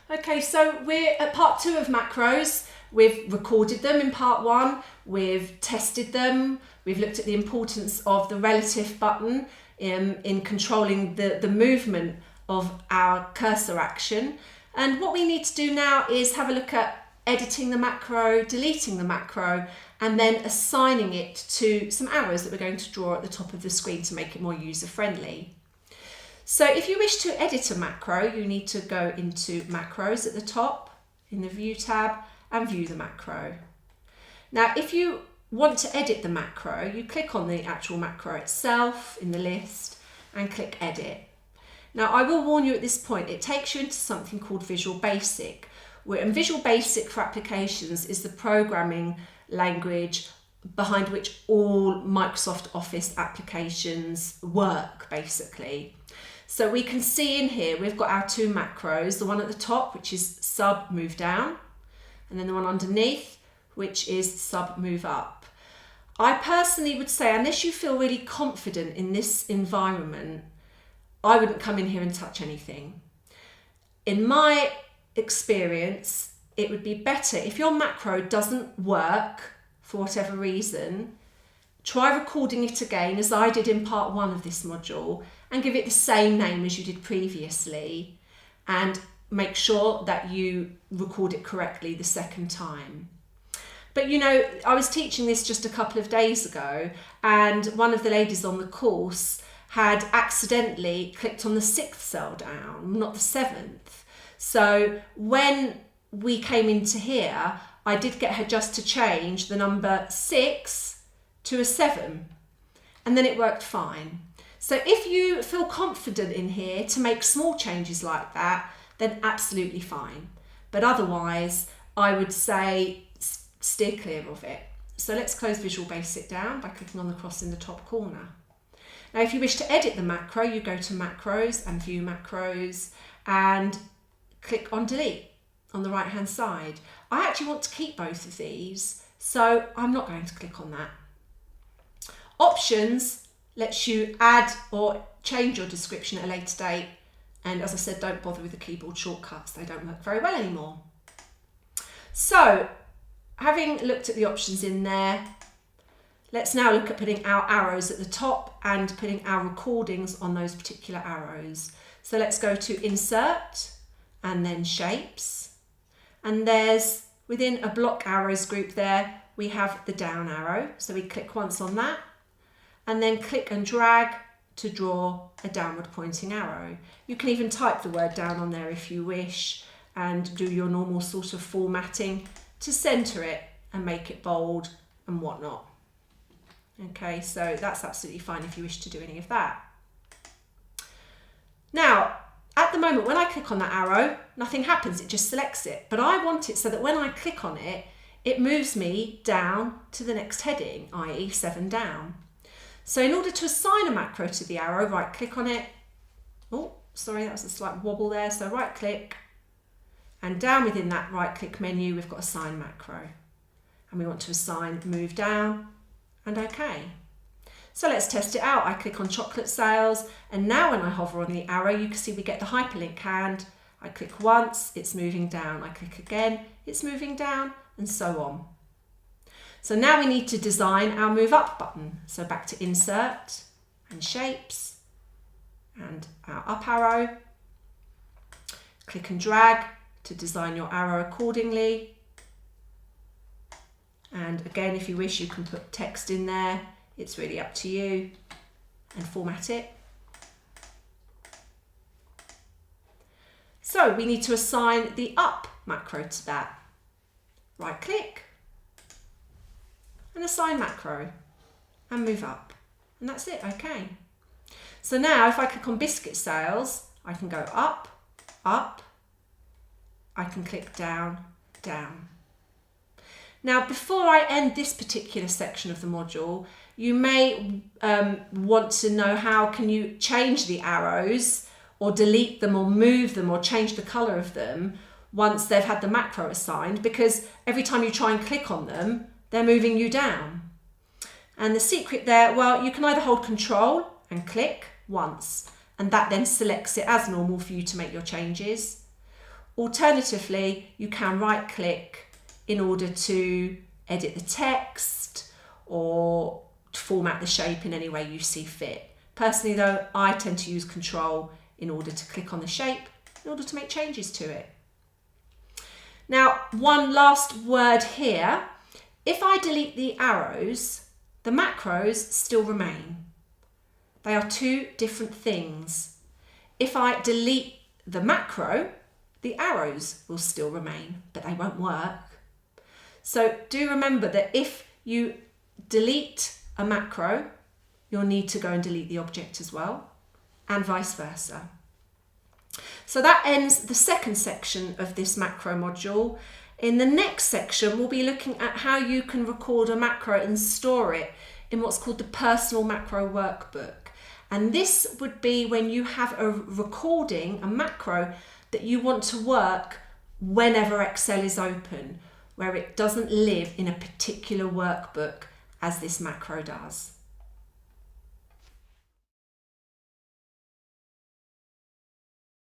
Okay, so we're at part 2 of macros. We've recorded them in part 1, we've tested them, we've looked at the importance of the relative button in controlling the movement of our cursor action. And what we need to do now is have a look at editing the macro, deleting the macro, and then assigning it to some arrows that we're going to draw at the top of the screen to make it more user-friendly. So if you wish to edit a macro, you need to go into macros at the top in the view tab and view the macro. Now, if you want to edit the macro, you click on the actual macro itself in the list and click edit. Now, I will warn you at this point, it takes you into something called Visual Basic, and Visual Basic for applications is the programming language behind which all Microsoft Office applications work, basically. So we can see in here, we've got our 2 macros, the one at the top, which is sub move down, and then the one underneath, which is sub move up. I personally would say, unless you feel really confident in this environment, I wouldn't come in here and touch anything. In my experience, it would be better if your macro doesn't work for whatever reason, try recording it again as I did in part 1 of this module and give it the same name as you did previously, and make sure that you record it correctly the second time. But you know, I was teaching this just a couple of days ago, and one of the ladies on the course had accidentally clicked on the 6th cell down, not the 7th. So when we came into here, I did get her just to change the number 6 to a 7, and then it worked fine. So if you feel confident in here to make small changes like that, then absolutely fine. But otherwise, I would say steer clear of it. So let's close Visual Basic down by clicking on the cross in the top corner. Now, if you wish to edit the macro, you go to Macros and View Macros and click on Delete on the right hand side. I actually want to keep both of these, so I'm not going to click on that. Options lets you add or change your description at a later date, and as I said, don't bother with the keyboard shortcuts, they don't work very well anymore. So having looked at the options in there, let's now look at putting our arrows at the top and putting our recordings on those particular arrows. So let's go to Insert and then Shapes, and there's within a block arrows group there we have the down arrow, so we click once on that and then click and drag to draw a downward pointing arrow. You can even type the word down on there if you wish and do your normal sort of formatting to center it and make it bold and whatnot. Okay, so that's absolutely fine if you wish to do any of that. Now, at the moment, when I click on that arrow, nothing happens, it just selects it. But I want it so that when I click on it, it moves me down to the next heading, i.e. 7 down. So in order to assign a macro to the arrow, right click on it. Oh, sorry, that was a slight wobble there. So right click, and down within that right click menu, we've got Assign Macro. And we want to assign Move Down and OK. So let's test it out. I click on Chocolate Sales, and now when I hover on the arrow, you can see we get the hyperlink hand. I click once, it's moving down. I click again, it's moving down, and so on. So now we need to design our Move Up button. So back to Insert and Shapes and our up arrow. Click and drag to design your arrow accordingly. And again, if you wish, you can put text in there. It's really up to you, and format it. So we need to assign the up macro to that. Right click and Assign Macro and Move Up, and that's it. Okay, so now if I click on Biscuit Sales, I can go up, up, I can click down, down. Now, before I end this particular section of the module, you may want to know how can you change the arrows or delete them or move them or change the color of them once they've had the macro assigned, because every time you try and click on them, they're moving you down. And the secret there, well, you can either hold Control and click once, and that then selects it as normal for you to make your changes. Alternatively, you can right click in order to edit the text or to format the shape in any way you see fit. Personally though, I tend to use Control in order to click on the shape in order to make changes to it. Now, one last word here. If I delete the arrows, the macros still remain. They are two different things. If I delete the macro, the arrows will still remain, but they won't work. So do remember that if you delete a macro, you'll need to go and delete the object as well, and vice versa. So that ends the second section of this macro module. In the next section, we'll be looking at how you can record a macro and store it in what's called the personal macro workbook. And this would be when you have a recording, a macro, that you want to work whenever Excel is open, where it doesn't live in a particular workbook as this macro does.